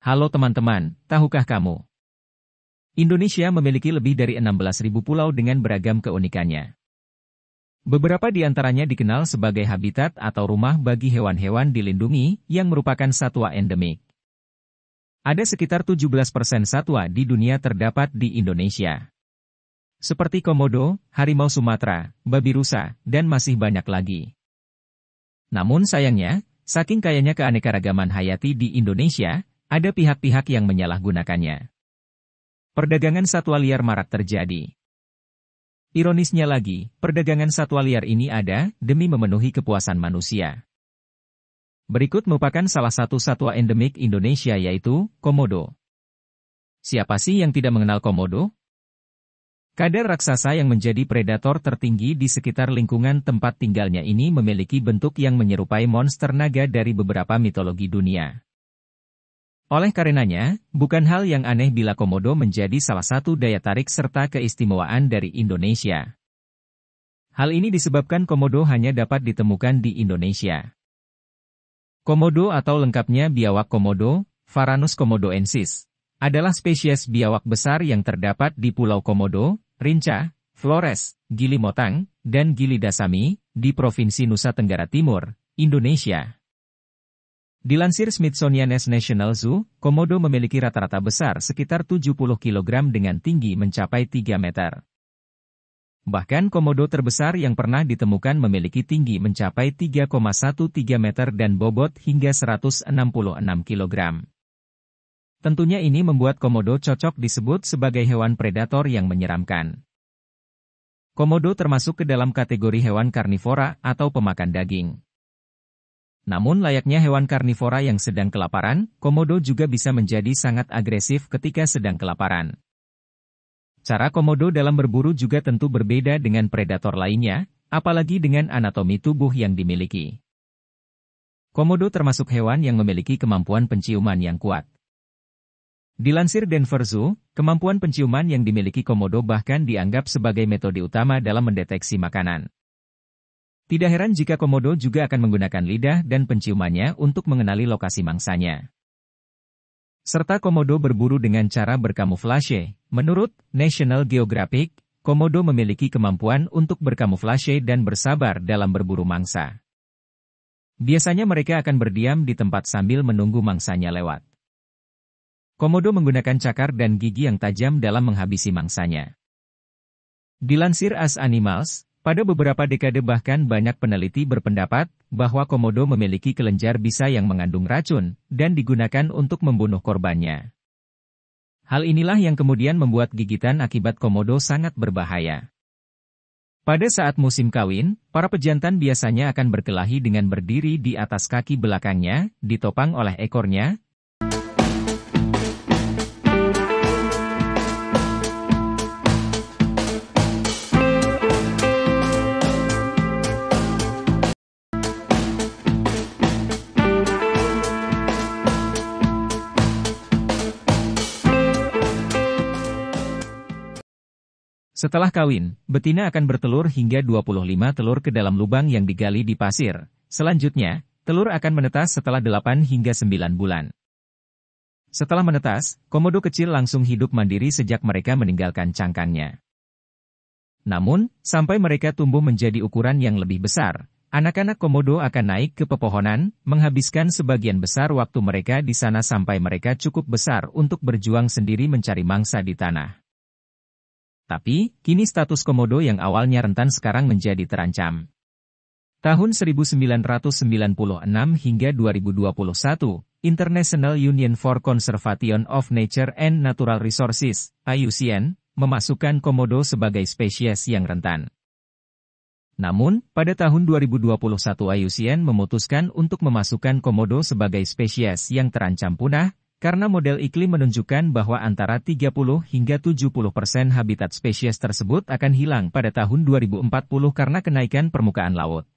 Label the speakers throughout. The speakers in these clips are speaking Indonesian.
Speaker 1: Halo teman-teman, tahukah kamu? Indonesia memiliki lebih dari 16.000 pulau dengan beragam keunikannya. Beberapa di antaranya dikenal sebagai habitat atau rumah bagi hewan-hewan dilindungi yang merupakan satwa endemik. Ada sekitar 17% satwa di dunia terdapat di Indonesia. Seperti komodo, harimau Sumatera, babi rusa, dan masih banyak lagi. Namun sayangnya, saking kayanya keanekaragaman hayati di Indonesia, ada pihak-pihak yang menyalahgunakannya. Perdagangan satwa liar marak terjadi. Ironisnya lagi, perdagangan satwa liar ini ada demi memenuhi kepuasan manusia. Berikut merupakan salah satu satwa endemik Indonesia yaitu komodo. Siapa sih yang tidak mengenal komodo? Kadal raksasa yang menjadi predator tertinggi di sekitar lingkungan tempat tinggalnya ini memiliki bentuk yang menyerupai monster naga dari beberapa mitologi dunia. Oleh karenanya, bukan hal yang aneh bila komodo menjadi salah satu daya tarik serta keistimewaan dari Indonesia. Hal ini disebabkan komodo hanya dapat ditemukan di Indonesia. Komodo atau lengkapnya biawak komodo, Varanus komodoensis, adalah spesies biawak besar yang terdapat di Pulau Komodo, Rinca, Flores, Gili Motang, dan Gili Dasami, di Provinsi Nusa Tenggara Timur, Indonesia. Dilansir Smithsonian National Zoo, komodo memiliki rata-rata besar sekitar 70 kg dengan tinggi mencapai 3 meter. Bahkan komodo terbesar yang pernah ditemukan memiliki tinggi mencapai 3,13 meter dan bobot hingga 166 kg. Tentunya ini membuat komodo cocok disebut sebagai hewan predator yang menyeramkan. Komodo termasuk ke dalam kategori hewan karnivora atau pemakan daging. Namun layaknya hewan karnivora yang sedang kelaparan, komodo juga bisa menjadi sangat agresif ketika sedang kelaparan. Cara komodo dalam berburu juga tentu berbeda dengan predator lainnya, apalagi dengan anatomi tubuh yang dimiliki. Komodo termasuk hewan yang memiliki kemampuan penciuman yang kuat. Dilansir Denver Zoo, kemampuan penciuman yang dimiliki komodo bahkan dianggap sebagai metode utama dalam mendeteksi makanan. Tidak heran jika komodo juga akan menggunakan lidah dan penciumannya untuk mengenali lokasi mangsanya. Serta komodo berburu dengan cara berkamuflase. Menurut National Geographic, komodo memiliki kemampuan untuk berkamuflase dan bersabar dalam berburu mangsa. Biasanya mereka akan berdiam di tempat sambil menunggu mangsanya lewat. Komodo menggunakan cakar dan gigi yang tajam dalam menghabisi mangsanya. Dilansir As Animals, pada beberapa dekade bahkan banyak peneliti berpendapat bahwa komodo memiliki kelenjar bisa yang mengandung racun dan digunakan untuk membunuh korbannya. Hal inilah yang kemudian membuat gigitan akibat komodo sangat berbahaya. Pada saat musim kawin, para pejantan biasanya akan berkelahi dengan berdiri di atas kaki belakangnya, ditopang oleh ekornya. Setelah kawin, betina akan bertelur hingga 25 telur ke dalam lubang yang digali di pasir. Selanjutnya, telur akan menetas setelah 8 hingga 9 bulan. Setelah menetas, komodo kecil langsung hidup mandiri sejak mereka meninggalkan cangkangnya. Namun, sampai mereka tumbuh menjadi ukuran yang lebih besar, anak-anak komodo akan naik ke pepohonan, menghabiskan sebagian besar waktu mereka di sana sampai mereka cukup besar untuk berjuang sendiri mencari mangsa di tanah. Tapi, kini status komodo yang awalnya rentan sekarang menjadi terancam. Tahun 1996 hingga 2021, International Union for Conservation of Nature and Natural Resources, IUCN, memasukkan komodo sebagai spesies yang rentan. Namun, pada tahun 2021 IUCN memutuskan untuk memasukkan komodo sebagai spesies yang terancam punah, karena model iklim menunjukkan bahwa antara 30 hingga 70% habitat spesies tersebut akan hilang pada tahun 2040 karena kenaikan permukaan laut.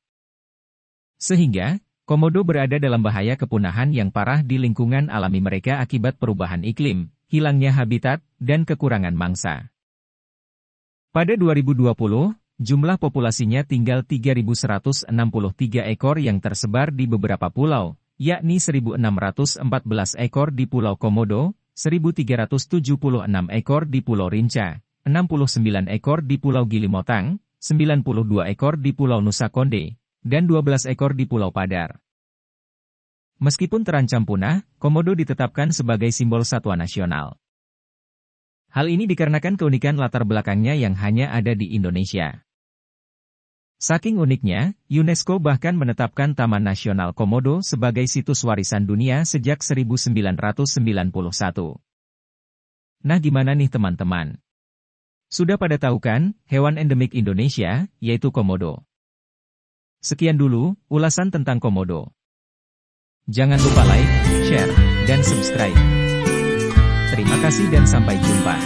Speaker 1: Sehingga, komodo berada dalam bahaya kepunahan yang parah di lingkungan alami mereka akibat perubahan iklim, hilangnya habitat, dan kekurangan mangsa. Pada 2020, jumlah populasinya tinggal 3.163 ekor yang tersebar di beberapa pulau, yakni 1.614 ekor di Pulau Komodo, 1.376 ekor di Pulau Rinca, 69 ekor di Pulau Gilimotang, 92 ekor di Pulau Nusa Konde, dan 12 ekor di Pulau Padar. Meskipun terancam punah, komodo ditetapkan sebagai simbol satwa nasional. Hal ini dikarenakan keunikan latar belakangnya yang hanya ada di Indonesia. Saking uniknya, UNESCO bahkan menetapkan Taman Nasional Komodo sebagai situs warisan dunia sejak 1991. Nah, gimana nih teman-teman? Sudah pada tahu kan, hewan endemik Indonesia, yaitu komodo. Sekian dulu, ulasan tentang komodo. Jangan lupa like, share, dan subscribe. Terima kasih dan sampai jumpa.